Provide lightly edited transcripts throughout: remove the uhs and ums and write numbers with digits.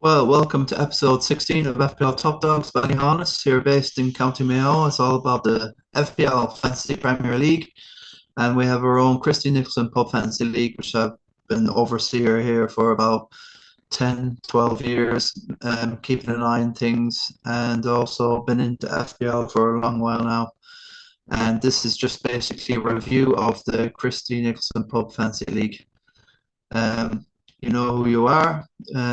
Well, welcome to episode 16 of FPL Top Dogs Ballyhaunis. Here based in County Mayo. It's all about the FPL Fantasy Premier League. And we have our own Christy Nicholson Pub Fantasy League, which I've been overseer here for about 10, 12 years, keeping an eye on things, and also been into FPL for a long while now. And this is just basically a review of the Christy Nicholson Pub Fantasy League. Um, you know who you are,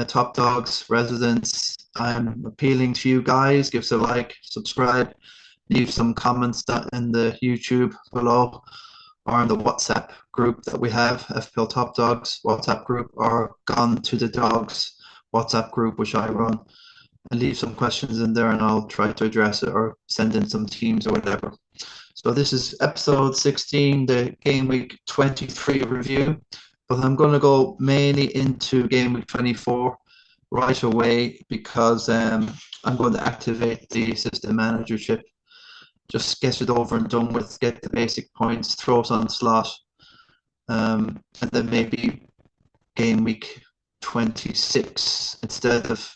top dogs, residents. I'm appealing to you guys. Give us a like, subscribe, leave some comments in the YouTube below or in the WhatsApp group that we have, FPL Top Dogs WhatsApp group, or Gone to the Dogs WhatsApp group, which I run. And leave some questions in there and I'll try to address it or send in some teams or whatever. So this is episode 16, the game week 23 review. But I'm going to go mainly into game week 24 right away because I'm going to activate the assistant manager chip. Just get it over and done with, get the basic points, throw it on the slot. And then maybe game week 26 instead of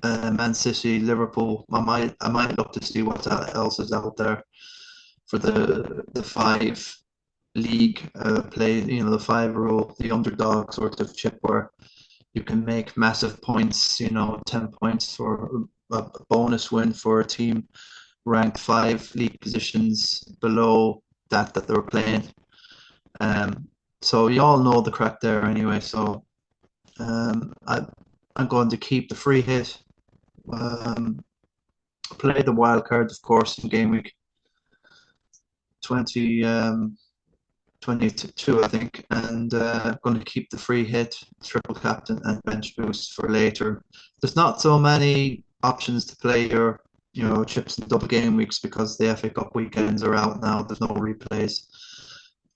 Man City, Liverpool. I might look to see what else is out there for the five league play, the five rule, the underdog sort of chip where you can make massive points, 10 points for a bonus win for a team ranked five league positions below that they're playing. So you all know the crack there anyway. So I'm going to keep the free hit, play the wild card, of course, in game week 20. 22, I think, and I'm going to keep the free hit, triple captain, and bench boost for later. There's not so many options to play your, chips and double game weeks because the FA Cup weekends are out now. There's no replays.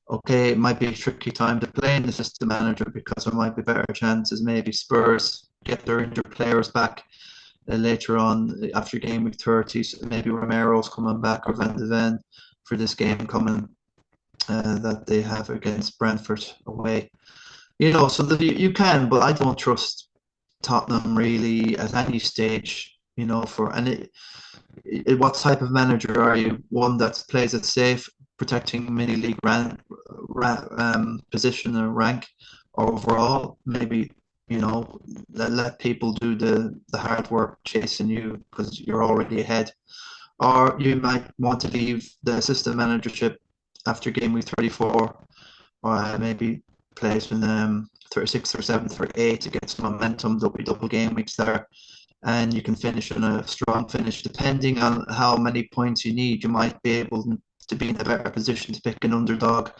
Okay, it might be a tricky time to play in the system manager because there might be better chances. Maybe Spurs get their injured players back later on after game week 30. So maybe Romero's coming back or Van de Ven for this game coming. That they have against Brentford away. So you can, but I don't trust Tottenham really at any stage. What type of manager are you? One that plays it safe, protecting mini league position and rank, or overall maybe let people do the hard work chasing you because you're already ahead, or you might want to leave the assistant managership after game week 34, or maybe plays in 36th or 7th or 8th to get some momentum. There'll be double game weeks there, and you can finish in a strong finish. Depending on how many points you need, you might be able to be in a better position to pick an underdog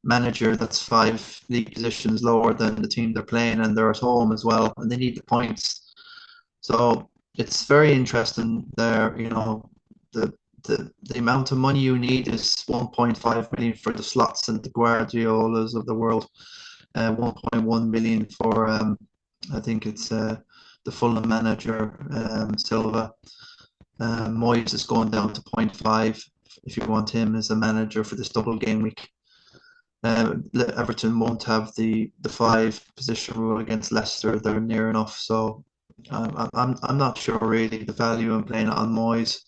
manager that's five league positions lower than the team they're playing, and they're at home as well, and they need the points. So it's very interesting there. The amount of money you need is 1.5 million for the slots and the Guardiolas of the world, 1.1 million for I think it's the Fulham manager Silva. Moyes is going down to 0.5 if you want him as a manager for this double game week. Everton won't have the five position rule against Leicester. They're near enough, so I'm not sure really the value in playing it on Moyes.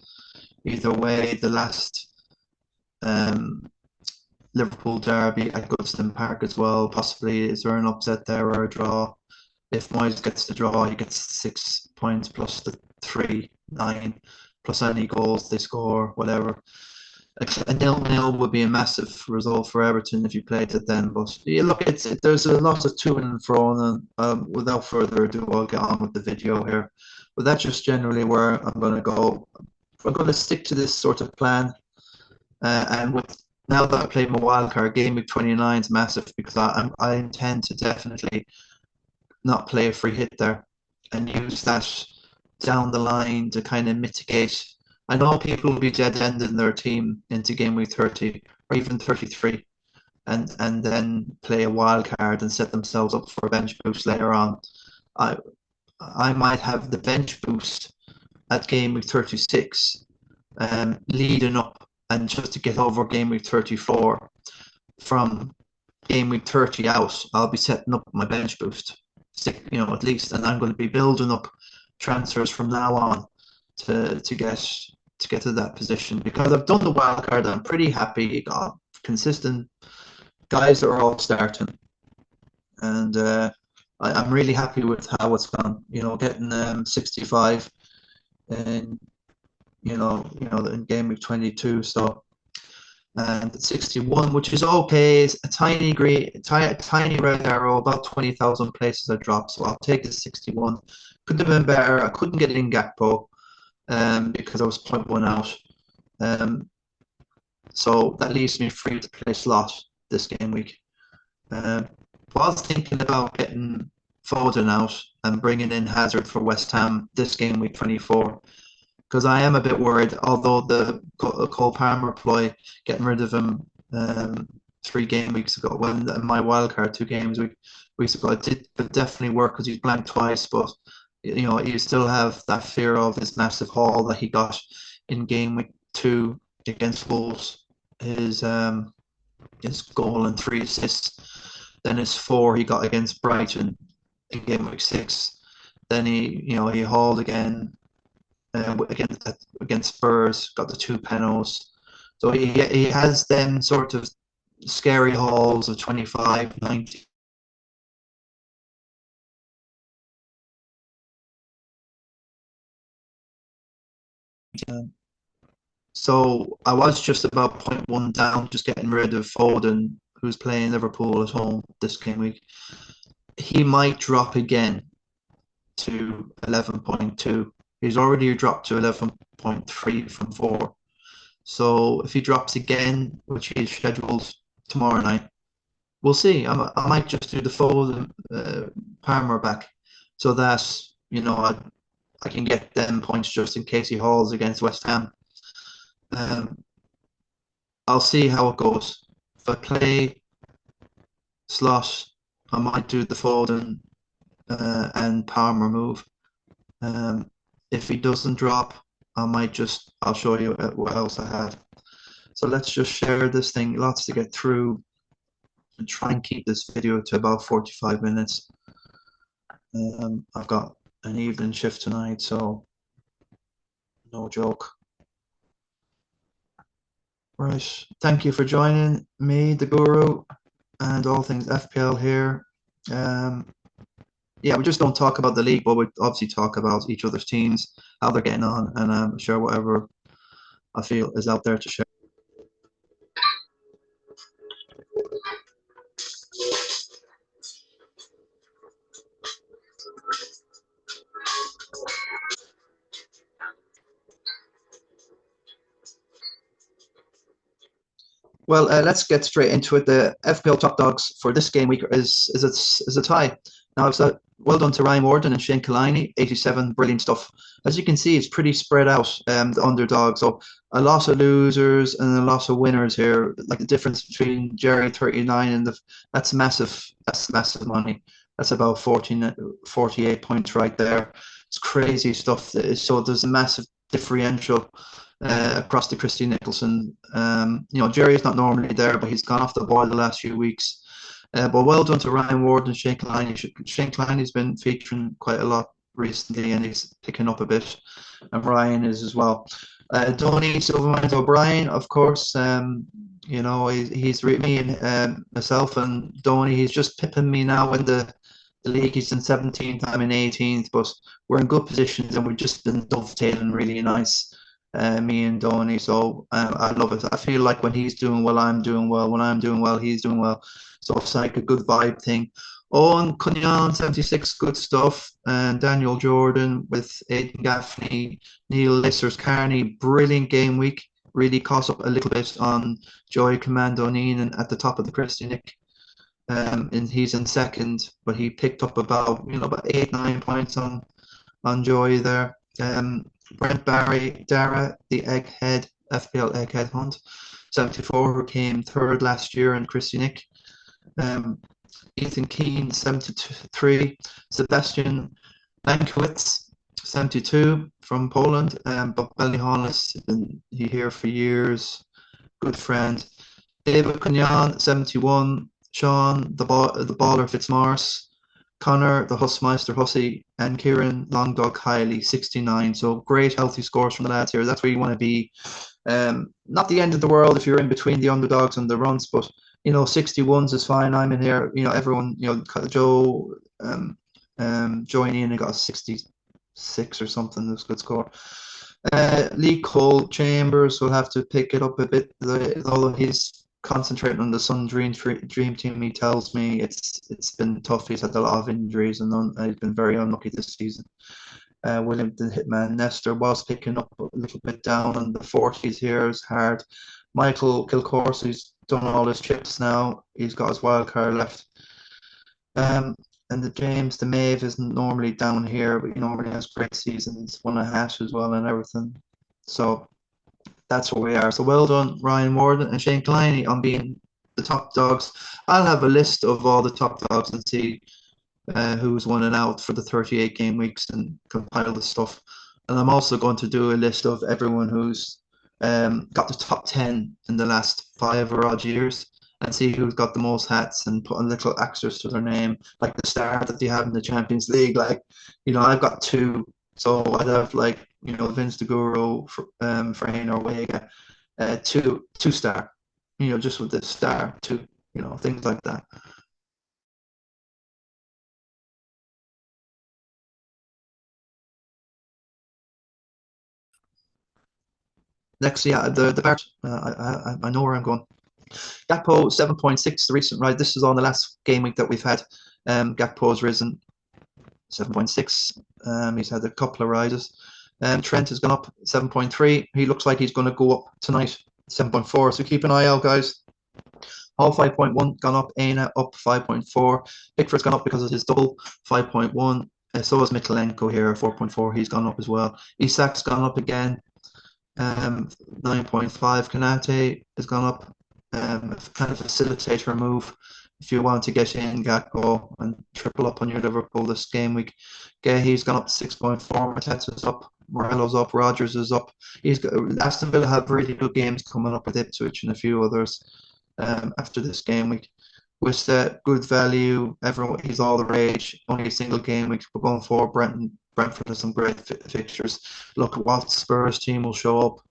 Either way, the last Liverpool derby at Goodison Park as well. Possibly, is there an upset there or a draw? If Moyes gets the draw, he gets 6 points plus the 3, 9, plus any goals they score, whatever. A 0-0 would be a massive result for Everton if you played it then. But yeah, look, there's a lot of to and fro, and without further ado, I'll get on with the video here. But that's just generally where I'm going to go. I'm going to stick to this sort of plan, and now that I played my wildcard, game week 29 is massive because I intend to definitely not play a free hit there and use that down the line to kind of mitigate. I know people will be dead-ending their team into game week 30 or even 33 and then play a wild card and set themselves up for a bench boost later on. I might have the bench boost at game week 36, leading up, and just to get over game week 34 from game week 30 out, I'll be setting up my bench boost, at least, and I'm going to be building up transfers from now on to get to that position, because I've done the wild card. I'm pretty happy. You got consistent guys that are all starting, and I'm really happy with how it's gone. Getting 65 in in game week 22. So, and 61, which is okay. It's a tiny red arrow, about 20,000 places I dropped. So I'll take the 61. Could have been better. I couldn't get it in Gakpo because I was 0.1 out. So that leaves me free to play slot this game week. Was thinking about getting Foden out and bringing in Hazard for West Ham this game week 24, because I am a bit worried. Although the Cole Palmer ploy, getting rid of him 3 game weeks ago, when my wildcard 2 weeks ago, it did definitely work because he's blanked twice. But you still have that fear of his massive haul that he got in game week 2 against Wolves. His goal and 3 assists. Then his 4 he got against Brighton in game week 6. Then he hauled again against Spurs, got the 2 penalties. So he has them sort of scary hauls of 25, 90. So I was just about 0.1 down, just getting rid of Foden, who's playing Liverpool at home this game week. He might drop again to 11.2. He's already dropped to 11.3 from 4. So if he drops again, which he's scheduled tomorrow night, we'll see. I might just do the Foden Palmer back, so that I can get them points just in case he hauls against West Ham. I'll see how it goes. If I play slot, I might do the Foden and Palmer move. If he doesn't drop, I'll show you what else I have. So let's just share this thing. Lots to get through, and try and keep this video to about 45 minutes. I've got an evening shift tonight, so no joke. Right, thank you for joining me, the Guru, and all things FPL here. Yeah, we just don't talk about the league, but we obviously talk about each other's teams, how they're getting on, and share whatever I feel is out there to share. Well, let's get straight into it. The FPL top dogs for this game week is a tie. Now, it's well done to Ryan Warden and Shane Kalini, 87, brilliant stuff. As you can see, it's pretty spread out, the underdog. So a lot of losers and a lot of winners here. Like the difference between Jerry 39 and that's massive. That's massive money. That's about 48 points right there. It's crazy stuff. So there's a massive differential across the Christy Nicholson. Jerry's not normally there, but he's gone off the boil the last few weeks. But well done to Ryan Ward and Shane Klein. Shane Klein been featuring quite a lot recently, and he's picking up a bit, and Ryan is as well. Donny Silvermines O'Brien, of course. He's me and myself and Donny. He's just pipping me now in the league. He's in 17th, I'm in 18th, but we're in good positions, and we've just been dovetailing really nice. Me and Donny, so I love it. I feel like when he's doing well, I'm doing well. When I'm doing well, he's doing well. So it's like a good vibe thing. Owen Cunyon, 76, good stuff. And Daniel Jordan with Aidan Gaffney, Neil Lissers Carney, brilliant game week. Really cost up a little bit on Joy Commando Neenan at the top of the Christy Nic. And he's in second, but he picked up about 8-9 points on Joy there. Brent Barry, Dara, the Egghead, FPL Egghead Hunt, 74, who came third last year in Christy Nic. Ethan Keane, 73. Sebastian Mankiewicz, 72 from Poland. But Ballyhaunis, been here for years. Good friend. David Cunyan, 71. Sean, the baller Fitzmaurice, Connor, the Hussmeister Hussey, and Kieran Longdog Kiley, 69. So great healthy scores from the lads here. That's where you want to be. Not the end of the world if you're in between the underdogs and the runs, but 61s is fine. I'm in here. Everyone. Joe, join in and got a 66 or something. That's a good score. Lee Cole Chambers will have to pick it up a bit, although he's concentrating on the Sun Dream team. He tells me it's been tough. He's had a lot of injuries and he's been very unlucky this season. William the Hitman Nestor was picking up a little bit down on the 40s here. It's hard. Michael Kilcourse, who's done all his chips now. He's got his wild card left. And the James, the Maeve isn't normally down here, but he normally has great seasons, won a hash as well and everything. So that's where we are. So well done, Ryan Warden and Shane Kleiny on being the top dogs. I'll have a list of all the top dogs and see who's won and out for the 38 game weeks and compile the stuff. And I'm also going to do a list of everyone who's got the top 10 in the last 5 or odd years and see who's got the most hats and put a little extras to their name, like the star that they have in the Champions League. Like, I've got 2. So I'd have Vince the Guru, Frain or Wega, 2 star, just with the star, 2, things like that. Next, yeah, the Bart. I know where I'm going. Gakpo 7.6, the recent ride. This is on the last game week that we've had. Gakpo's risen 7.6. He's had a couple of rises. Trent has gone up 7.3. He looks like he's going to go up tonight, 7.4. So keep an eye out, guys. Hall 5.1 gone up. Aina up 5.4. Pickford's gone up because of his double 5.1. So has Mikolenko here 4.4. He's gone up as well. Isak's gone up again. 9.5. Kanate has gone up. Kind of facilitator move if you want to get in Gakpo and triple up on your Liverpool this game week. He's gone up to 6.4. Mateta's up. Morello's up. Rogers is up. Aston Villa have really good games coming up with Ipswich and a few others after this game week. With good value, everyone he's all the rage. Only a single game week. We're going for Brentford has some great fixtures. Look at what Spurs team will show up.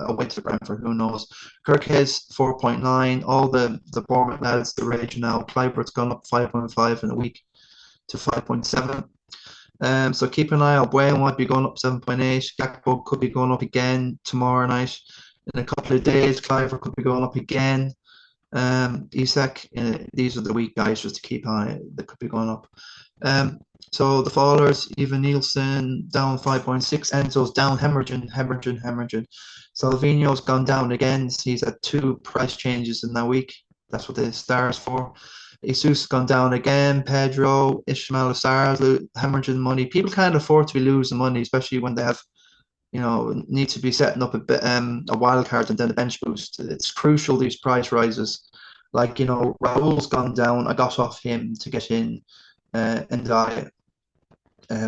Away to Brentford, who knows? Kirk has 4.9. All the Bournemouth lads, the rage now. Kluiver's gone up 5.5 in a week to 5.7. So keep an eye out. Bueno might be going up 7.8. Gakpo could be going up again tomorrow night. In a couple of days, Klever could be going up again. Isak, these are the weak guys just to keep an eye. They could be going up. So the fallers, Evan Nielsen down 5.6. Enzo's down, hemorrhaging. Salvino's gone down again. He's had 2 price changes in that week. That's what the stars for. Jesus gone down again. Pedro, Ishmael stars hemorrhaging money. People can't afford to be losing money, especially when they have, need to be setting up a wild card and then a bench boost. It's crucial, these price rises. Like, Raul's gone down. I got off him to get in and die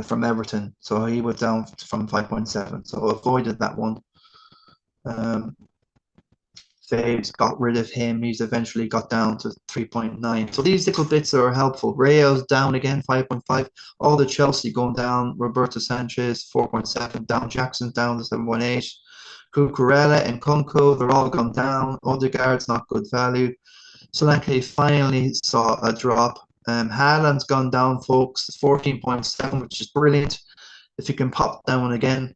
from Everton. So he went down from 5.7. So avoided that one. Faves got rid of him. He's eventually got down to 3.9. So these little bits are helpful. Rayo's down again, 5.5. All the Chelsea going down. Roberto Sanchez, 4.7 down. Jackson's down to 7.8. Cucurella and Kunku, they're all gone down. Odegaard's not good value. Solanke finally saw a drop. Haaland's gone down, folks, 14.7, which is brilliant. If you can pop down again.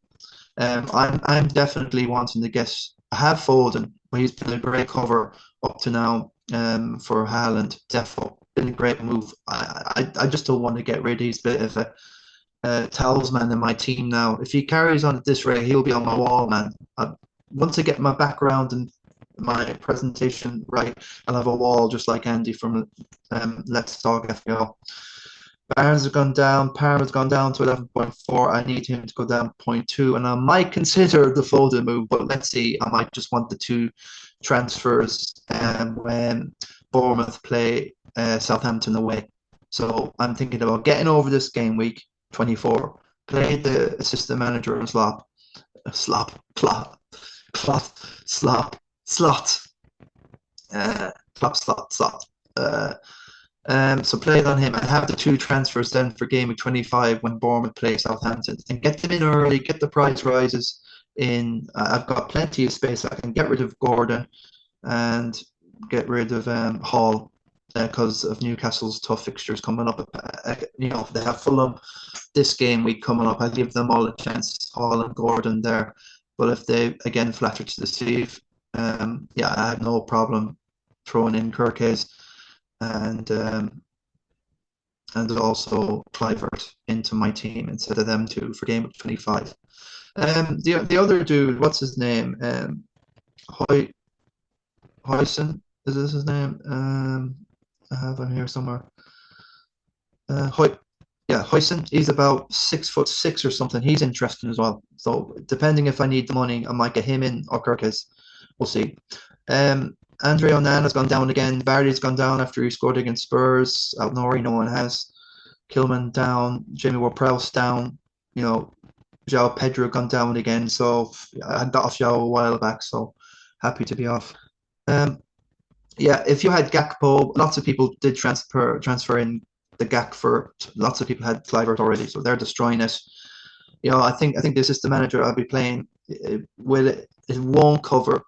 I'm definitely wanting to get. I have Foden, but he's been a great cover up to now for Haaland. Defo, been a great move. I just don't want to get rid of. He's a bit of a talisman in my team now. If he carries on at this rate, he'll be on my wall, man. Once I get my background and my presentation right, I'll have a wall just like Andy from Let's Talk FPL. Barnes has gone down. Parma's gone down to 11.4. I need him to go down 0.2, and I might consider the Foden move, but let's see. I might just want the 2 transfers when Bournemouth play Southampton away. So I'm thinking about getting over this game week 24. Play the assistant manager and slot. So play it on him and have the 2 transfers then for game week 25 when Bournemouth play Southampton, and get them in early, get the price rises in. I've got plenty of space. I can get rid of Gordon and get rid of Hall because of Newcastle's tough fixtures coming up. They have Fulham this game week coming up. I give them all a chance, Hall and Gordon there. But if they again flatter to deceive, yeah, I have no problem throwing in Kirkes and also Kluiv into my team instead of them two for game week 25. The other dude, what's his name? Hoy Hoyson, is this his name? I have him here somewhere. Hoyson. He's about 6'6" or something. He's interesting as well. So depending if I need the money, I might get him in or Kirkes. We'll see. Andre Onana's gone down again. Vardy's gone down after he scored against Spurs. Out Nori, no one has. Kilman down. Jamie Ward-Prowse down. João Pedro gone down again. So I got off João a while back. So happy to be off. Yeah, if you had Gakpo, lots of people did transfer in the Gak for. Lots of people had Kluiv already, so they're destroying it. I think this is the manager I'll be playing. It won't cover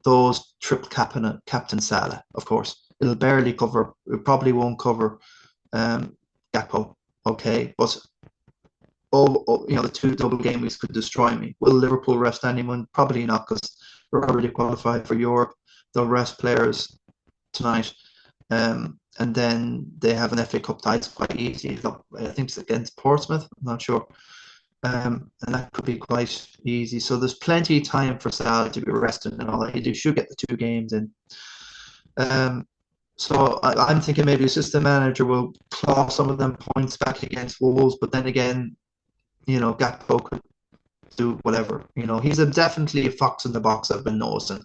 those triple captain Salah, of course. It'll barely cover. It probably won't cover Gakpo. Okay, but the 2 double game weeks could destroy me. Will Liverpool rest anyone? Probably not, because we're already qualified for Europe. They'll rest players tonight, and then they have an FA Cup tie. It's quite easy. I think it's against Portsmouth. I'm not sure. And that could be quite easy. So there's plenty of time for Salah to be rested and all that. You should get the 2 games in. So I'm thinking maybe the assistant manager will claw some of them points back against Wolves, but then again, Gakpo could do whatever. He's definitely a fox in the box. I've been noticing.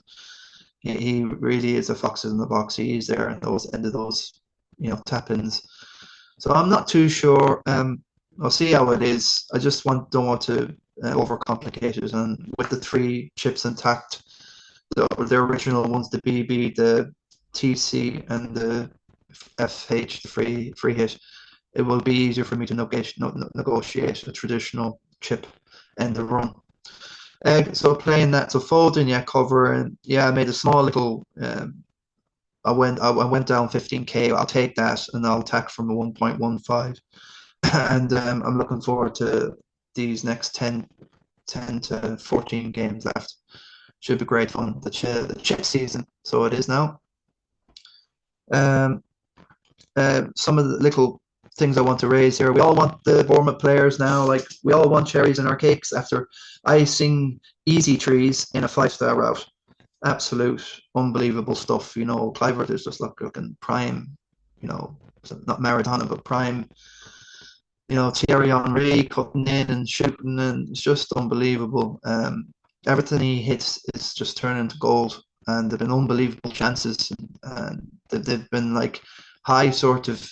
He really is a fox in the box. He's there at those end of those, tap-ins. So I'm not too sure. I'll see how it is. I just don't want to overcomplicate it. And with the 3 chips intact, the original ones, the BB, the TC, and the FH, the free hit, it will be easier for me to negotiate a traditional chip end of run. So playing that, so Foden, cover, and I made a small little. I went down 15k. I'll take that, and I'll attack from a 1.15. And I'm looking forward to these next 10 to 14 games left. Should be great fun. The chip season, so it is now. Some of the little things I want to raise here. We all want the Bournemouth players now. Like, we all want cherries in our cakes after icing easy trees in a 5-star route. Absolute unbelievable stuff. Kluiv is just looking prime. Not Maradona, but prime. Thierry Henry cutting in and shooting, and it's just unbelievable. Everything he hits is just turning to gold, and they've been unbelievable chances, and they've been like high sort of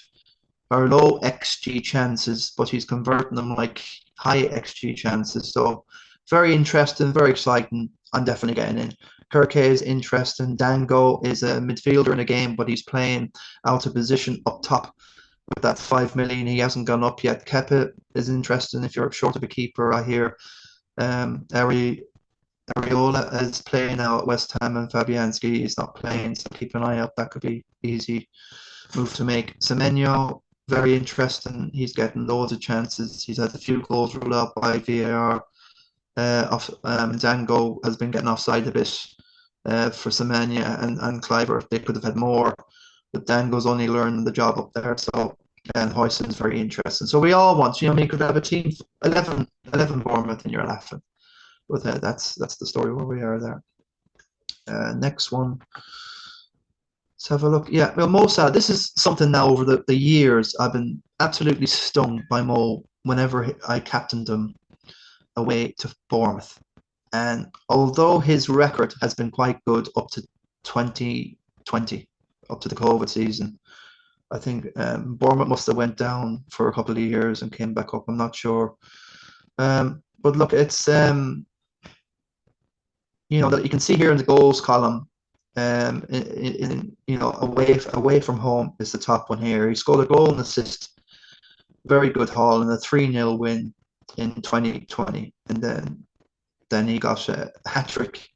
or low XG chances, but he's converting them like high XG chances. So very interesting, very exciting. I'm definitely getting in. Kirke is interesting. Dango is a midfielder in a game, but he's playing out of position up top. With that 5 million, he hasn't gone up yet. Kepa is interesting if you're short of a keeper. I hear Areola is playing now at West Ham, and Fabianski is not playing, so keep an eye out. That could be easy move to make. Semenyo, very interesting. He's getting loads of chances. He's had a few goals ruled out by VAR. Dango has been getting offside a bit for Semenya and Klever. They could have had more, but Dango's only learning the job up there. So, and Hoyson's very interesting. So we all want, you could have a team 11 Bournemouth, and you're laughing. But that's the story where we are there. Next one. Let's have a look. Yeah, well, Mo Salah, this is something now over the years. I've been absolutely stung by Mo whenever I captained him away to Bournemouth. And although his record has been quite good up to 2020, up to the COVID season, I think Bournemouth must have went down for a couple of years and came back up. I'm not sure. But look, it's that you can see here in the goals column, away from home is the top one here. He scored a goal and assist, very good haul, and a 3-0 win in 2020, and then he got a hat trick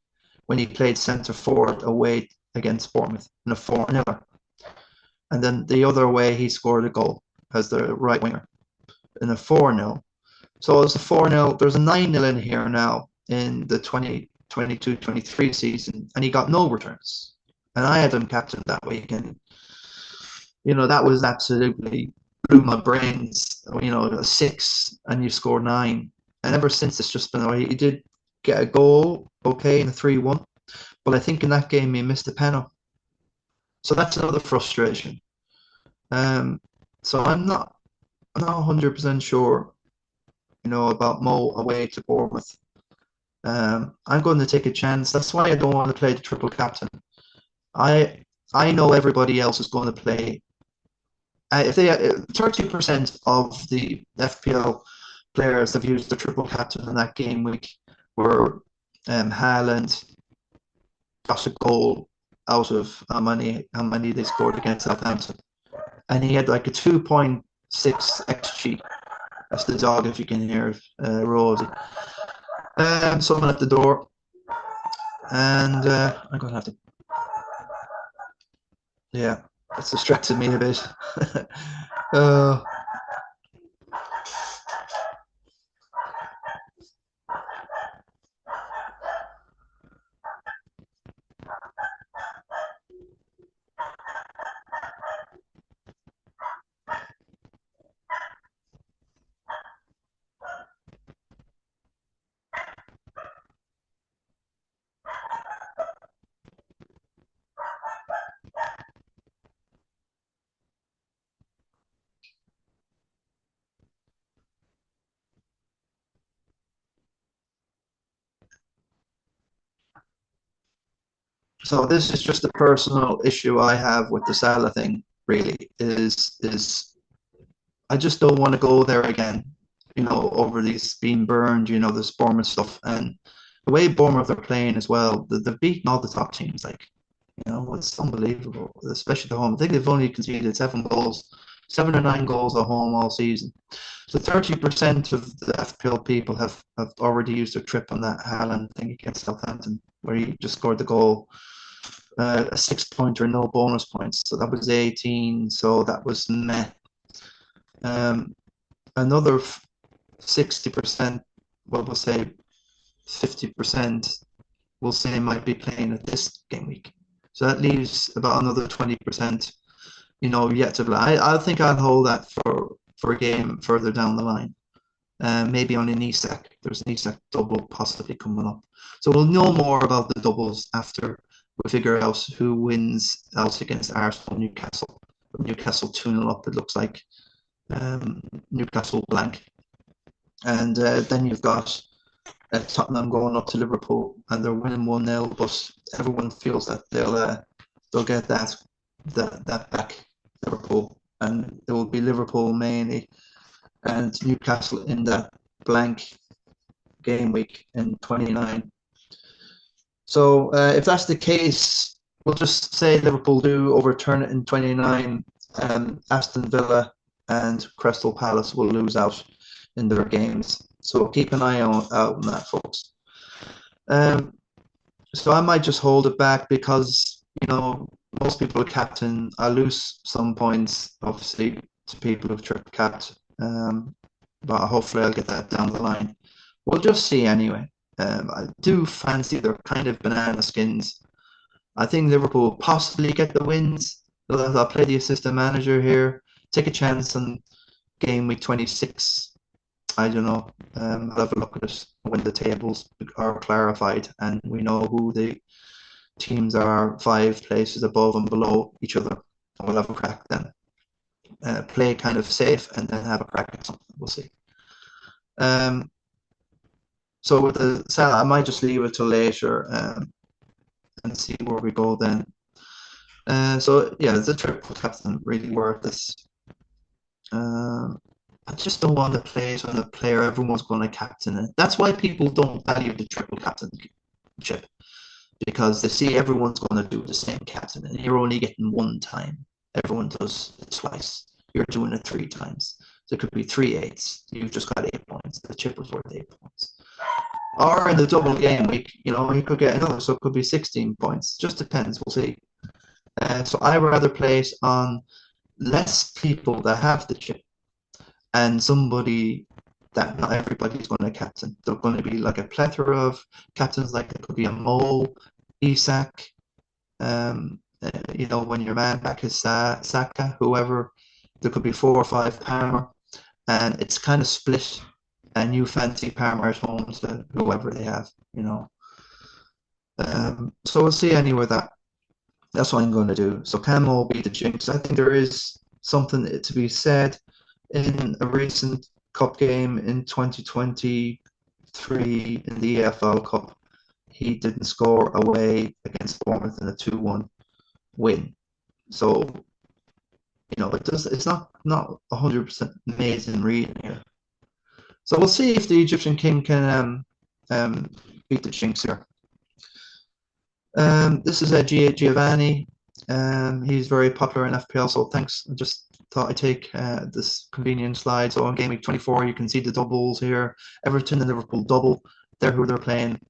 when he played centre forward away against Bournemouth in a 4-0. And then the other way he scored a goal as the right winger in a 4-0. So it's a 4-0. There's a 9-0 in here now in the 2022-23 season, and he got no returns. And I had him captain that week, and that was absolutely blew my brains. A 6 and you score 9, and ever since it's just been. He did get a goal, okay, in a 3-1, but I think in that game he missed a penalty, so that's another frustration. So I'm not 100% sure, about Mo away to Bournemouth. I'm going to take a chance. That's why I don't want to play the triple captain. I know everybody else is going to play. If they 30% of the FPL players have used the triple captain in that game week were Haaland got a goal out of how many they scored against Southampton, and he had like a 2.6 xG. That's the dog, if you can hear it, Rosie. Someone at the door, and I'm gonna have to. Yeah, it's distracted me a bit. So this is just a personal issue I have with the Salah thing. Really, is I just don't want to go there again. Over these being burned. This Bournemouth stuff, and the way Bournemouth are playing as well. They've beaten all the top teams. It's unbelievable, especially the home. I think they've only conceded 7 or 9 goals at home all season. So 30% of the FPL people have already used their trip on that Haaland thing against Southampton, where he just scored the goal. A 6-pointer, no bonus points. So that was 18. So that was meh. Another 60%, well, we'll say 50%, we'll say might be playing at this game week. So that leaves about another 20%, yet to play. I think I'll hold that for a game further down the line. Maybe on an ESAC. There's an ESAC double possibly coming up. So we'll know more about the doubles after we figure out who wins out against Arsenal, Newcastle. Newcastle 2-0 up, it looks like. Newcastle blank. And then you've got Tottenham going up to Liverpool, and they're winning 1-0, but everyone feels that they'll get that back, Liverpool, and it will be Liverpool mainly, and Newcastle in that blank game week in 29. So if that's the case, we'll just say Liverpool do overturn it in 29. Aston Villa and Crystal Palace will lose out in their games. So keep an eye out on that, folks. So I might just hold it back because, most people are captain. I lose some points, obviously, to people who've triple capped. But hopefully I'll get that down the line. We'll just see anyway. I do fancy their kind of banana skins. I think Liverpool will possibly get the wins. I'll play the assistant manager here. Take a chance on game week 26. I don't know. I'll have a look at it when the tables are clarified and we know who the teams are 5 places above and below each other. And we'll have a crack then. Play kind of safe and then have a crack at something. We'll see. So with the Salah, I might just leave it till later and see where we go then. So yeah, the triple captain really worth this. I just don't want to play it on a player everyone's going to captain it. That's why people don't value the triple captainship. because they see everyone's going to do the same captain, and you're only getting one time. Everyone does it twice. You're doing it 3 times. So it could be 3 8s. You've just got 8 points. The chip was worth 8 points. Or in the double game week, you could get another, so it could be 16 points. Just depends. We'll see. So I would rather place on less people that have the chip and somebody that not everybody's going to captain. They're going to be like a plethora of captains, like it could be a Mo, Isak, when your man back is Saka, whoever. There could be 4 or 5 Palmer, and it's kind of split. And you fancy Palmer at home to whoever they have. So we'll see anyway that's what I'm going to do. So Camo will be the jinx. I think there is something to be said in a recent cup game in 2023 in the EFL Cup. He didn't score away against Bournemouth in a 2-1 win. So, it's not 100% amazing reading here. So we'll see if the Egyptian King can beat the jinx here. This is Giovanni. He's very popular in FPL, so thanks. I just thought I'd take this convenient slide. So on game week 24, you can see the doubles here. Everton and Liverpool double. They're who they're playing.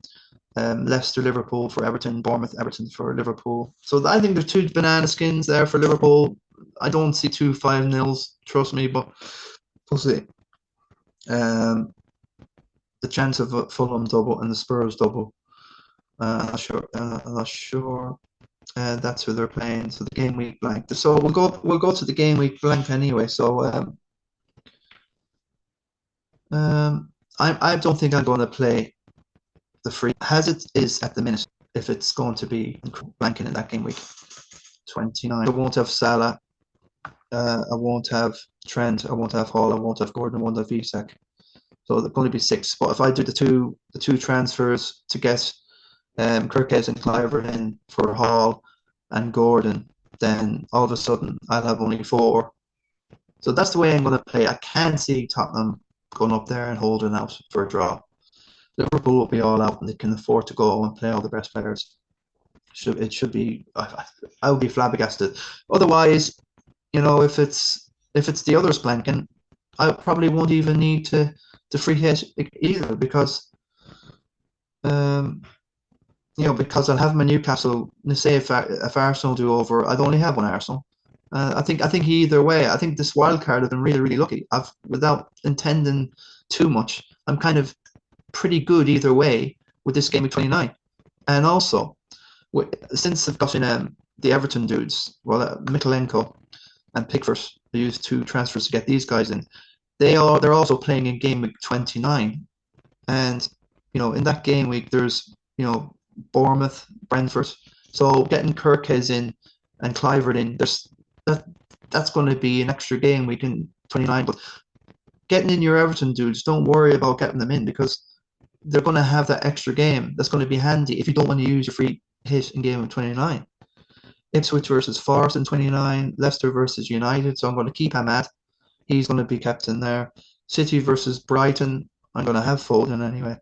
Leicester, Liverpool for Everton. Bournemouth, Everton for Liverpool. So I think there's 2 banana skins there for Liverpool. I don't see 2 5-0s, trust me, but we'll see. The chance of a Fulham double and the Spurs double. I'm not sure. That's who they're playing. So the game week blank. So we'll go to the game week blank anyway. So I don't think I'm going to play the free as it is at the minute. If it's going to be blanking in that game week 29, I won't have Salah. I won't have Trent. I won't have Hall. I won't have Gordon. I won't have Isak. So there'll only be 6. But if I do the two transfers to get Kirkes and Klever in for Hall and Gordon, then all of a sudden I'll have only 4. So that's the way I'm going to play. I can't see Tottenham going up there and holding out for a draw. Liverpool will be all out and they can afford to go and play all the best players. It should be. I would be flabbergasted. Otherwise, if it's the others blanking, I probably won't even need to free hit either because because I'll have my Newcastle. Say if Arsenal do over, I'd only have one Arsenal. I think either way. I think this wild card have been really, really lucky. Without intending too much, I'm kind of pretty good either way with this game of 29. And also, since I've gotten the Everton dudes, Mikolenko and Pickford, they used 2 transfers to get these guys in. They're also playing in game week 29, and in that game week there's Bournemouth, Brentford. So getting Kirkes in and Kluiv in, that's going to be an extra game week in 29. But getting in your Everton dudes, don't worry about getting them in because they're going to have that extra game. That's going to be handy if you don't want to use your free hit in game of 29. Ipswich versus Forest in 29, Leicester versus United. So I'm going to keep Ahmad. He's going to be captain there. City versus Brighton. I'm going to have Foden anyway.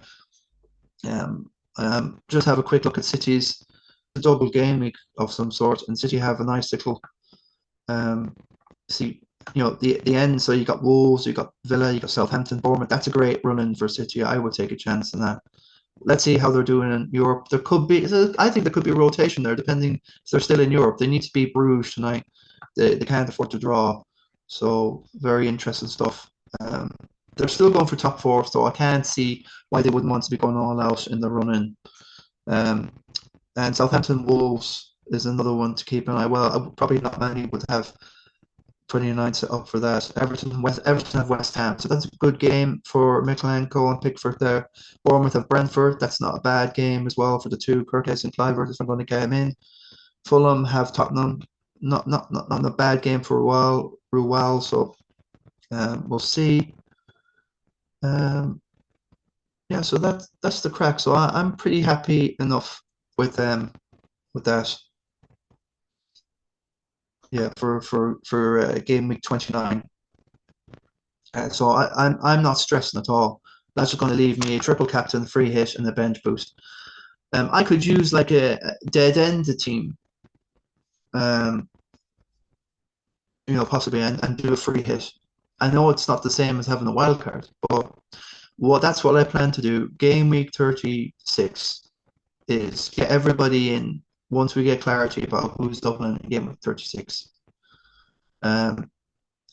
Just have a quick look at City's double game week of some sort, and City have a nice little the end. So you got Wolves, you got Villa, you got Southampton, Bournemouth. That's a great run-in for City. I would take a chance on that. Let's see how they're doing in Europe. I think there could be a rotation there, depending if they're still in Europe. They need to beat Bruges tonight. They can't afford to draw. So very interesting stuff. They're still going for top 4, so I can't see why they wouldn't want to be going all out in the run-in. And Southampton Wolves is another one to keep an eye. Well, probably not many would have 29 set up for that. Everton have West Ham, so that's a good game for Mikolenko and Pickford there. Bournemouth have Brentford. That's not a bad game as well for the 2 Kirkes and Kluiv if I'm going to get him in. Fulham have Tottenham. Not a bad game for Rulez. So we'll see. So that's the crack. So I'm pretty happy enough with that. Yeah, for game week 29. So I'm not stressing at all. That's just going to leave me a triple captain, free hit, and a bench boost. I could use like a dead end team, possibly, and do a free hit. I know it's not the same as having a wild card, but that's what I plan to do. Game week 36 is get everybody in once we get clarity about who's doubling in game week 36. And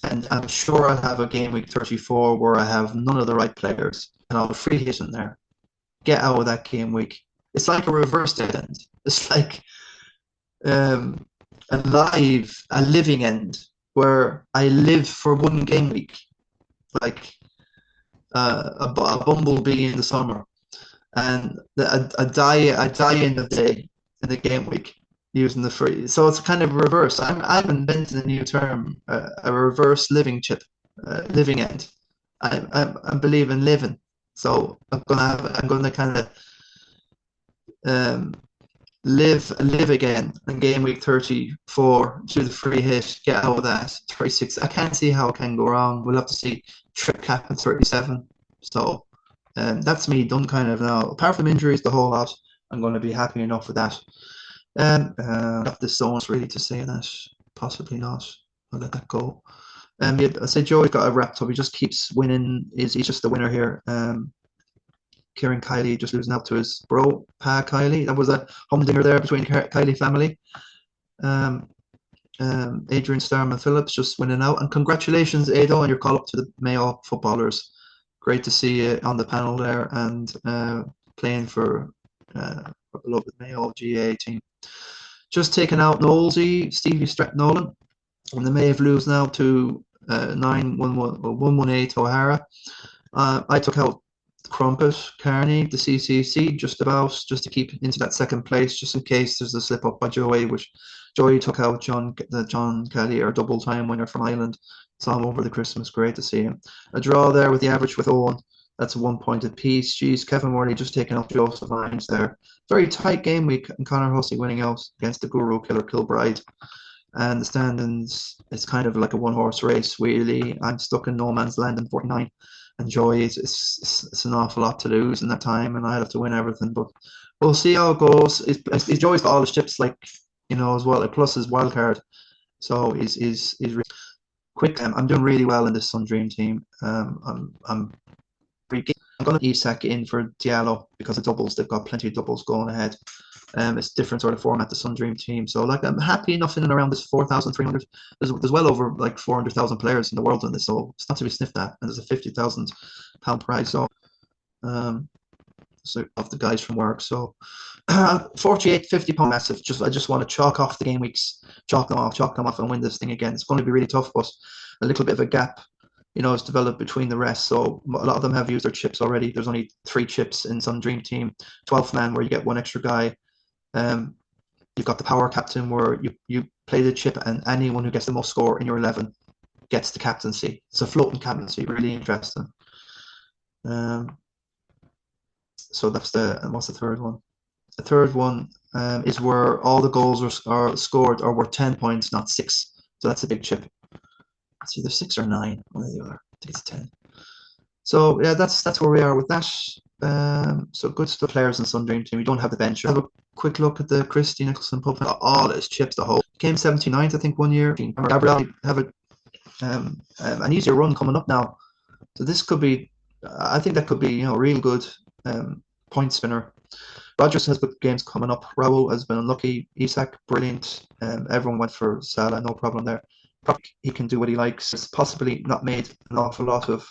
I'm sure I'll have a game week 34 where I have none of the right players and I'll have a free hit in there. Get out of that game week. It's like a reverse dead end. It's like a living end where I live for one game week, like a bumblebee in the summer, and I die in the day in the game week using the free. So it's kind of reverse. I've invented a new term, a reverse living chip, living end. I believe in living, so I'm gonna kind of live again in game week 34, do the free hit, get out of that 36. I can't see how it can go wrong. We'll have to see. Trip cap at 37. So that's me done kind of now. Apart from injuries, the whole lot, I'm going to be happy enough with that. If there's so much really to say that, possibly not. I'll let that go. Yeah, I said Joey got a wrapped up. He just keeps winning. He's just the winner here. Kieran Kiley just losing out to his bro, Pa Kiley. That was a humdinger there between Kiley family. Adrian Starman Phillips just winning out. And congratulations, Ado, on your call up to the Mayo footballers. Great to see you on the panel there and playing for the beloved Mayo GA team. Just taking out Knowlesy, Stevie Nolan. And the Mayo lose now to 118 O'Hara. I took out Crumpet, Carney, the CCC, just to keep into that second place, just in case there's a slip up by Joey, which Joey took out John Kelly, our double time winner from Ireland. Saw him over the Christmas. Great to see him. A draw there with the average with Owen. That's a 1 point apiece. Jeez, Kevin Worley just taking out Joseph Hines there. Very tight game week, and Conor Hussey winning out against the Guru Killer Kilbride. And the standings, it's kind of like a one-horse race, really. I'm stuck in no man's land in 49. And Joey, it's an awful lot to lose in that time, and I have to win everything. But we'll see how it goes. Joey's got all his chips, as well, plus his wild card. So he's really quick. I'm doing really well in this Sun Dream team. I'm going to Isak in for Diallo because of doubles. They've got plenty of doubles going ahead. It's different sort of format, the Sun Dream team. So I'm happy enough in and around this 4,300. There's well over 400,000 players in the world in this, so it's not to be sniffed at. And there's a £50,000 prize. So of the guys from work. So 48, £50 massive. I just want to chalk off the game weeks, chalk them off, and win this thing again. It's going to be really tough, but a little bit of a gap, is developed between the rest. So a lot of them have used their chips already. There's only 3 chips in Sun Dream team, 12th man where you get one extra guy. You've got the power captain where you play the chip and anyone who gets the most score in your 11 gets the captaincy. It's a floating captaincy, really interesting. So that's what's the third one? The third one is where all the goals are scored are worth 10 points, not 6. So that's a big chip. It's either 6 or 9, one or the other. I think it's 10. So yeah, that's where we are with that. So good to the players in Sun Dream team. We don't have the bench. Have a quick look at the Christy Nicholson Pub. All his chips, the whole came 79th, I think, one year. Gabriel have an easier run coming up now. So this could be, I think that could be, real good point spinner. Rogers has good games coming up. Raul has been unlucky. Isak, brilliant. Everyone went for Salah, no problem there. Probably he can do what he likes. It's possibly not made an awful lot of,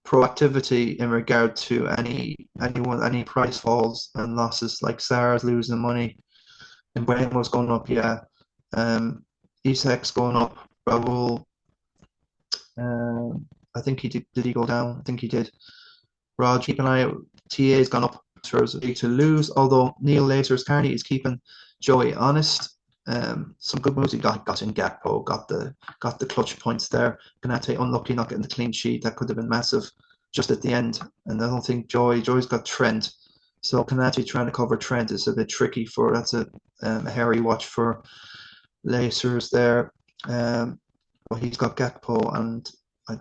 proactivity in regard to any price falls and losses, like Sarah's losing money and Wayne was going up. Yeah, Isak's going up. Raul, I think he did. Did he go down? I think he did. Rod, keep an eye out. TA's gone up to lose. Although Neil Laser's Carney is keeping Joey honest. Some good moves he got in Gakpo, got the clutch points there. Kanate unlucky not getting the clean sheet. That could have been massive just at the end. And I don't think Joey's got Trent. So Kanate trying to cover Trent is a bit tricky that's a hairy watch for Lacers there. But he's got Gakpo, and I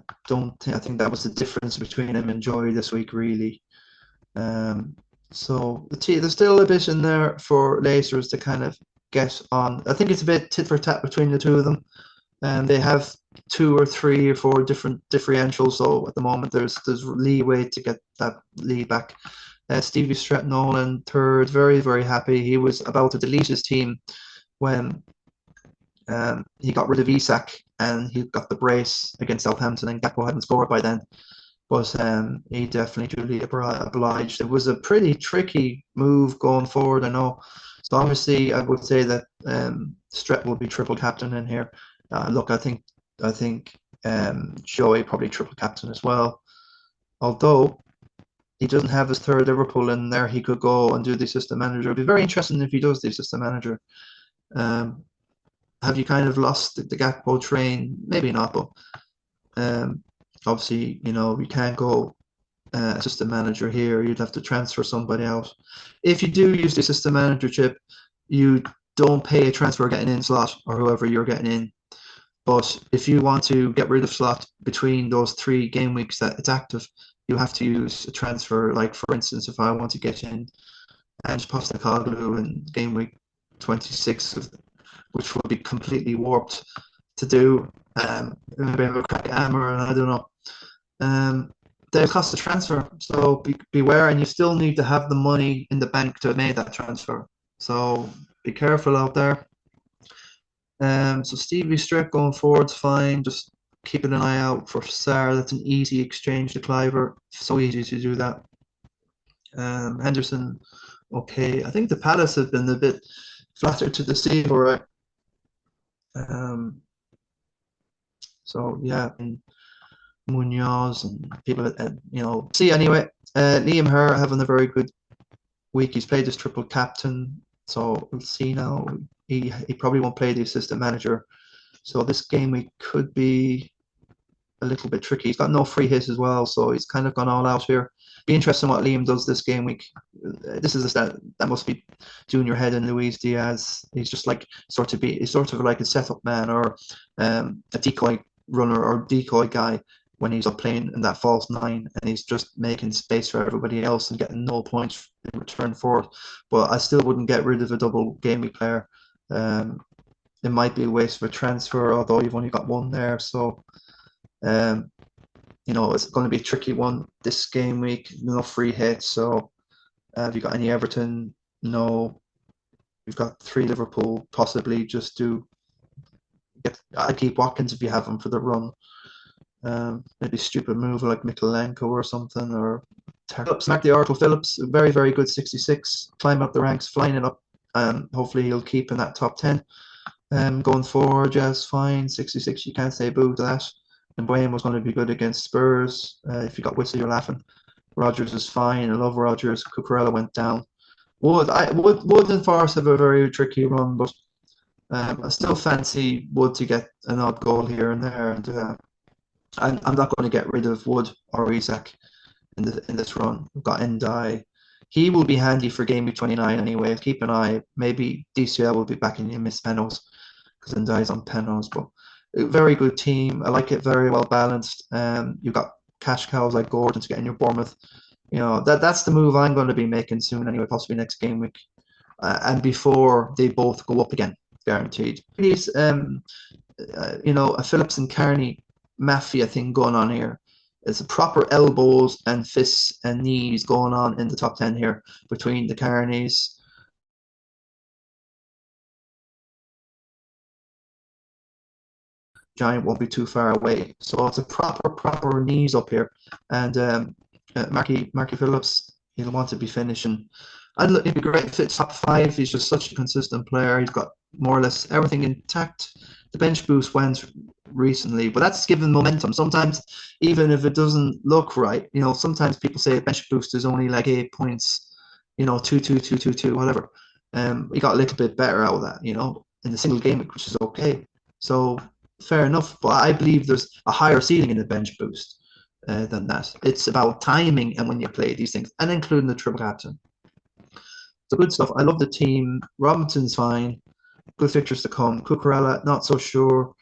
think that was the difference between him and Joey this week, really. So there's still a bit in there for Lacers to kind of get on. I think it's a bit tit for tat between the two of them. They have 2 or 3 or 4 different differentials, so at the moment there's leeway to get that lead back. Stevie Stratton third, very, very happy. He was about to delete his team when he got rid of Isak and he got the brace against Southampton, and Gakpo hadn't scored by then. But he definitely duly obliged. It was a pretty tricky move going forward, I know. So obviously, I would say that Stret will be triple captain in here. Look, I think Joey probably triple captain as well. Although he doesn't have his third Liverpool in there, he could go and do the assistant manager. It'd be very interesting if he does the assistant manager. Um, have you kind of lost the Gakpo train? Maybe not, but obviously, you can't go assistant manager here. You'd have to transfer somebody out. If you do use the assistant manager chip, you don't pay a transfer getting in slot or whoever you're getting in. But if you want to get rid of slot between those 3 game weeks that it's active, you have to use a transfer. Like, for instance, if I want to get in and Postecoglou in game week 26, which will be completely warped to do, maybe have a crack at Hammer, and I don't know. They cost a transfer, so beware, and you still need to have the money in the bank to make that transfer. So be careful out there. So Stevie Strick going forward's fine. Just keeping an eye out for Sarr. That's an easy exchange to Kluiv. So easy to do that. Henderson, okay. I think the Palace have been a bit flattered to deceive, all right. So yeah, and Munoz and people, see anyway. Liam Herr having a very good week. He's played as triple captain, so we'll see now. He probably won't play the assistant manager, so this game week could be a little bit tricky. He's got no free hits as well, so he's kind of gone all out here. Be interesting what Liam does this game week. This is that must be doing your head in Luis Diaz. He's just like he's sort of like a setup man or a decoy runner or decoy guy when he's up playing in that false 9, and he's just making space for everybody else and getting no points in return for it. But I still wouldn't get rid of a double game week player. It might be a waste of a transfer, although you've only got 1 there. So, it's going to be a tricky one this game week. No free hits. So, have you got any Everton? No. You've got 3 Liverpool, possibly. Just I'd keep Watkins if you have him for the run. Maybe stupid move like Mikolenko or something, or smack the Oracle Phillips. Very, very good 66. Climb up the ranks, flying it up. Hopefully he'll keep in that top 10. Going forward, yes, fine. 66, you can't say boo to that. And Wayne was going to be good against Spurs. If you got Whistle, you're laughing. Rogers is fine. I love Rogers. Cucurella went down. Wood and Forest have a very tricky run, but I still fancy Wood to get an odd goal here and there. And I'm not going to get rid of Wood or Isak in this run. We've got Ndai. He will be handy for game week 29 anyway. Keep an eye. Maybe DCL will be back in your miss penalties because Ndai's on penalties. But a very good team. I like it, very well balanced. You've got cash cows like Gordon to get in your Bournemouth. That's the move I'm going to be making soon anyway, possibly next game week. And before they both go up again, guaranteed. Please, a Phillips and Carney mafia thing going on here. It's a proper elbows and fists and knees going on in the top 10 here between the Carneys. Giant won't be too far away. So it's a proper knees up here. And Marky Phillips, he'll want to be finishing. It'd be great if it's top 5. He's just such a consistent player. He's got more or less everything intact. The bench boost went recently, but that's given momentum. Sometimes, even if it doesn't look right, sometimes people say bench boost is only like 8 points, 2, whatever. He got a little bit better out of that, in the single game, which is okay. So fair enough, but I believe there's a higher ceiling in the bench boost than that. It's about timing and when you play these things, and including the triple captain. So good stuff. I love the team. Robinson's fine. Good fixtures to come. Cucurella, not so sure.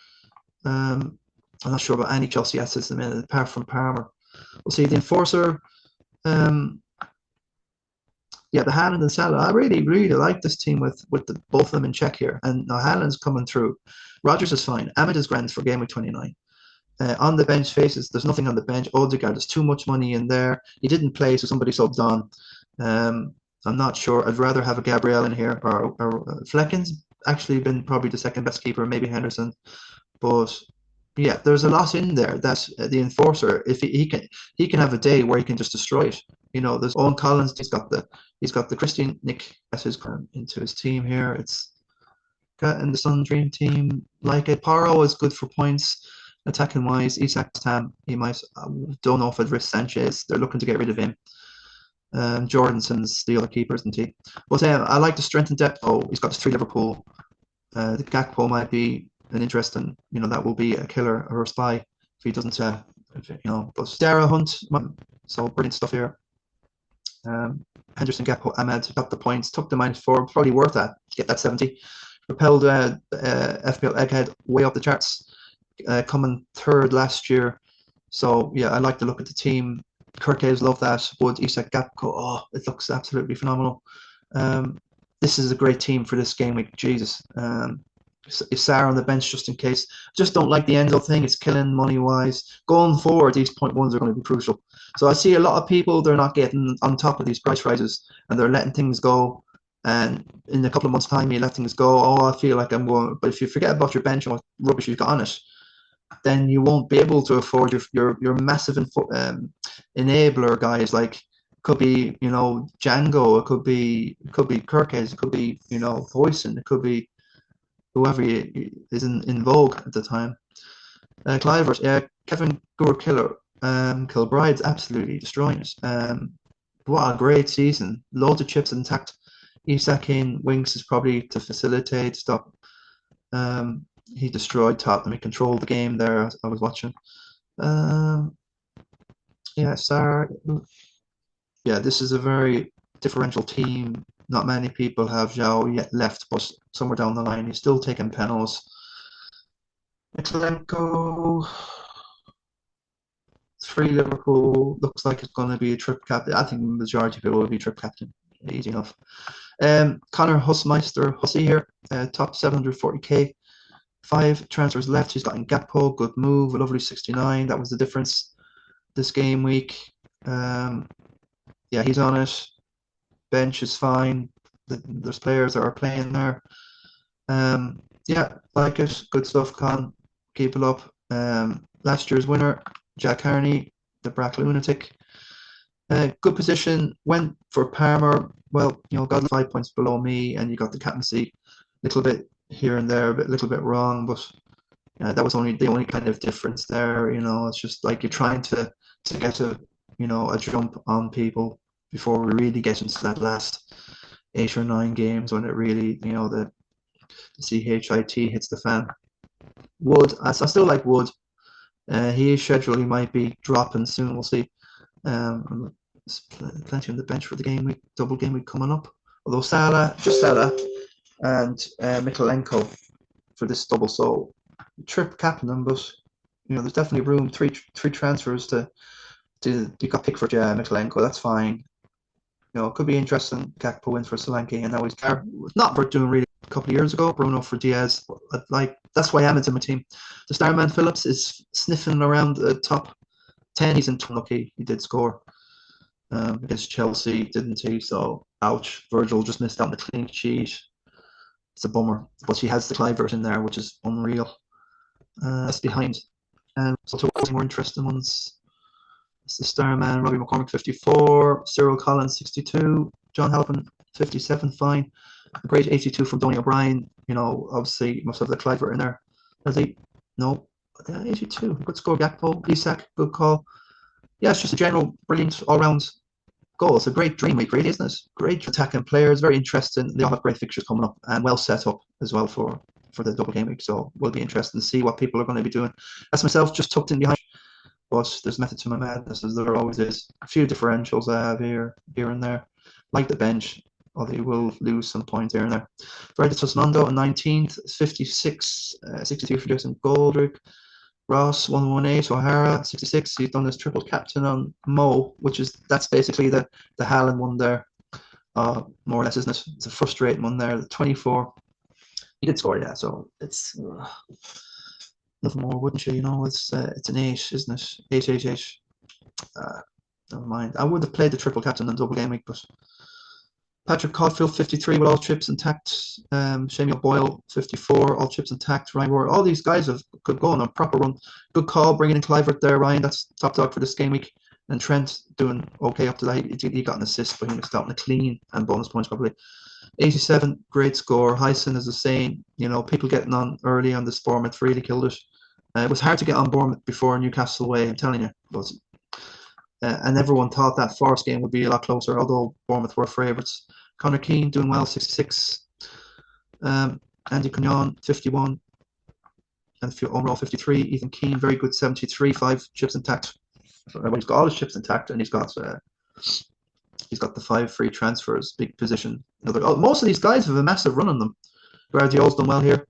I'm not sure about any Chelsea assets in a minute, apart from Palmer. We'll see. The Enforcer, yeah, the Haaland and Salah. I really, really like this team with both of them in check here. And now Haaland's coming through. Rodgers is fine. Ahmed is grand for game week 29. On the bench faces, there's nothing on the bench. Odegaard, there's too much money in there. He didn't play, so somebody subbed on. I'm not sure. I'd rather have a Gabriel in here, or Flecken's actually been probably the second best keeper, maybe Henderson. But yeah, there's a lot in there. That's the enforcer. If he can have a day where he can just destroy it. There's Owen Collins. He's got the Christy Nic into his team here. It's got in the Sun Dream team. Like it, Paro is good for points. Attacking wise, Isak Tam, he might. Don't know if I'd risk Sanchez. They're looking to get rid of him. Jordanson's the other keeper, isn't he? But I like the strength and depth. Oh, he's got 3 Liverpool. The Gakpo might be an interesting. That will be a killer or a spy if he doesn't. But Stara Hunt. So brilliant stuff here. Henderson, Gakpo, Ahmed got the points. Took the -4. Probably worth that. Get that 70. Propelled FPL Egghead way up the charts. Coming third last year. So yeah, I like the look at the team. Kirkes love that. Wood, Isak, Gakpo. Oh, it looks absolutely phenomenal. This is a great team for this game week. Jesus. Sarah on the bench just in case. Just don't like the Endo thing. It's killing money wise. Going forward, these 0.1s are going to be crucial. So I see a lot of people, they're not getting on top of these price rises and they're letting things go. And in a couple of months' time, you let things go. Oh, I feel like I'm going. But if you forget about your bench and what rubbish you've got on it, then you won't be able to afford your massive enabler guys. Like could be Django, it could be Kirkes, it could be Voisin, it could be whoever is in vogue at the time. Klever, yeah, Kevin Gore Killer, Kilbride's absolutely destroying us. What a great season! Loads of chips intact. Isak in wings is probably to facilitate stop. He destroyed Tottenham. He controlled the game there. I was watching. Yeah, Sarah. Yeah, this is a very differential team. Not many people have Zhao yet left, but somewhere down the line, he's still taking penalties. Mikalenko, 3 Liverpool. Looks like it's going to be a trip captain. I think the majority of people will be trip captain. Easy enough. Connor Hussmeister, Hussey here, top 740k. 5 transfers left. He's got Gakpo, good move, a lovely 69. That was the difference this game week. Yeah, he's on it. Bench is fine. There's players that are playing there. Yeah, like it. Good stuff, Con. Keep it up. Last year's winner, Jack Harney, the Brack Lunatic. Good position. Went for Palmer. Well, got 5 points below me, and you got the captaincy. Little bit here and there, a little bit wrong, but that was the only kind of difference there. It's just like you're trying to get a jump on people before we really get into that last 8 or 9 games when it really the CHIT hits the fan. Wood, I still like Wood. He is scheduled. He might be dropping soon. We'll see. Plenty on the bench for the double game week coming up. Although Salah and Mikalenko for this double. So trip captain them, but there's definitely room. Three transfers to you got Pickford, yeah, Mikalenko, that's fine. It could be interesting. Gakpo wins for Solanke, and now he's not worth doing really a couple of years ago. Bruno for Diaz, that's why Ahmed's in my team. The Starman Phillips is sniffing around the top 10. He's in unlucky. He did score against Chelsea, didn't he? So ouch. Virgil just missed out on the clean sheet. It's a bummer, but he has the Kluiv in there, which is unreal. That's behind. And so two more interesting ones. It's the Starman, Robbie McCormick, 54, Cyril Collins, 62, John Halpin, 57, fine. A great 82 from Donny O'Brien. Obviously, must have the Klever in there. Does he? No. 82. Good score. Gakpo, Isak, good call. Yeah, it's just a general brilliant all-round goal. It's a great dream week, really, isn't it? Great attacking players, very interesting. They all have great fixtures coming up and well set up as well for the double game week. So it will be interesting to see what people are going to be doing. That's myself just tucked in behind. But there's method to my madness, as there always is. A few differentials I have here and there. Like the bench, although you will lose some points here and there. Frederick Tosnando, 19th, 56, 63 for Jason Goldrick. Ross, 118, O'Hara, 66. He's done this triple captain on Mo, that's basically the Haaland one there. more or less, isn't it? It's a frustrating one there. The 24. He did score, yeah. So it's nothing more, wouldn't you? You know, it's an 8, isn't it? 8. Never mind. I would have played the triple captain and double game week, but Patrick Caulfield 53 with all chips intact. Shamil Boyle 54, all chips intact. Ryan Ward, all these guys have could go on a proper run. Good call bringing in Klever there, Ryan. That's top dog for this game week. And Trent doing okay up to that. He got an assist, but he missed out on a clean and bonus points probably. 87, great score. Hyson is the same. You know, people getting on early on this Bournemouth really killed it. It was hard to get on Bournemouth before Newcastle away, I'm telling you. But and everyone thought that Forest game would be a lot closer, although Bournemouth were favourites. Connor Keane doing well, 66. Andy Cunyon, 51. And Omro, 53. Ethan Keane, very good, 73. 5 chips intact. Well, he's got all his chips intact, and he's got the 5 free transfers, big position. You know, most of these guys have a massive run on them. Guardiola's done well here.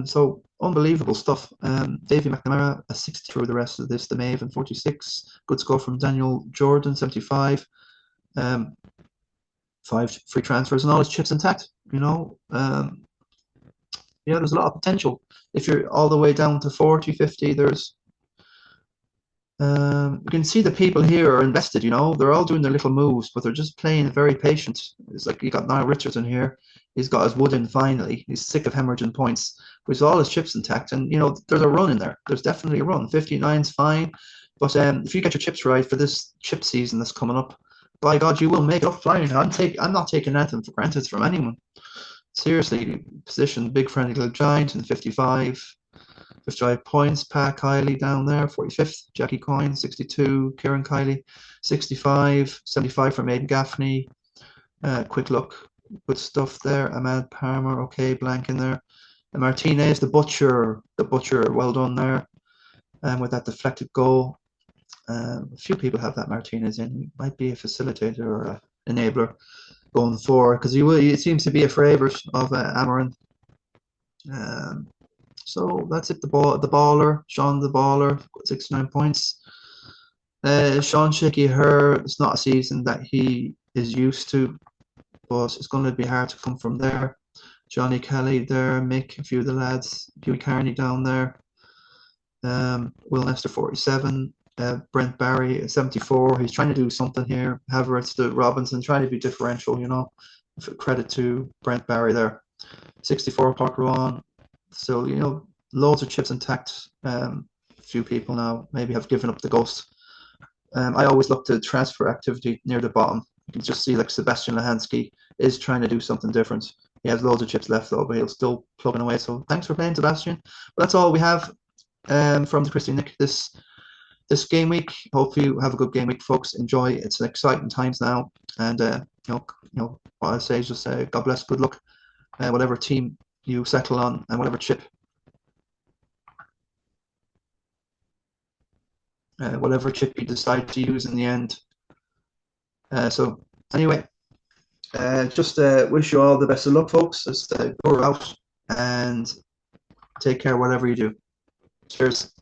So unbelievable stuff. Davy McNamara, a 60 through the rest of this. The Maven, 46. Good score from Daniel Jordan, 75. 5 free transfers and all his chips intact. You know, yeah, there's a lot of potential. If you're all the way down to 40, 50, there's you can see the people here are invested. You know, they're all doing their little moves, but they're just playing very patient. It's like you got Niall Richardson here. He's got his wood in finally. He's sick of hemorrhaging points, but he's all his chips intact. And you know, there's a run in there. There's definitely a run. 59's fine, but if you get your chips right for this chip season that's coming up, by God, you will make it up flying. I'm not taking anything for granted from anyone. Seriously, position big friendly little giant in 55. 55 points. Pat Kiley down there, 45th. Jackie Coyne, 62. Kieran Kiley, 65. 75 from Aidan Gaffney. Quick look. Good stuff there. Ahmad Palmer, okay, blank in there. And Martinez, the butcher, well done there. With that deflected goal. A few people have that Martinez in. He might be a facilitator or an enabler going forward, because he seems to be a favourite of Amarin. So that's it. The baller, Sean the baller, 69 points. Sean Shaky Her, it's not a season that he is used to, but it's going to be hard to come from there. Johnny Kelly there, Mick, a few of the lads, Huey Carney down there. Will Nestor, 47. Brent Barry, 74. He's trying to do something here. Havertz to Robinson, trying to be differential, you know. Credit to Brent Barry there. 64, Park Rowan. So, you know, loads of chips intact. A few people now maybe have given up the ghost. I always look to transfer activity near the bottom. You can just see like Sebastian Lahansky is trying to do something different. He has loads of chips left though, but he'll still plugging away. So thanks for playing, Sebastian. But that's all we have from the Christy Nic this game week. Hope you have a good game week, folks. Enjoy. It's exciting times now, and you know what I say is just God bless, good luck, whatever team you settle on, and whatever chip, you decide to use in the end. So anyway, just wish you all the best of luck, folks. Just go out and take care whatever you do. Cheers.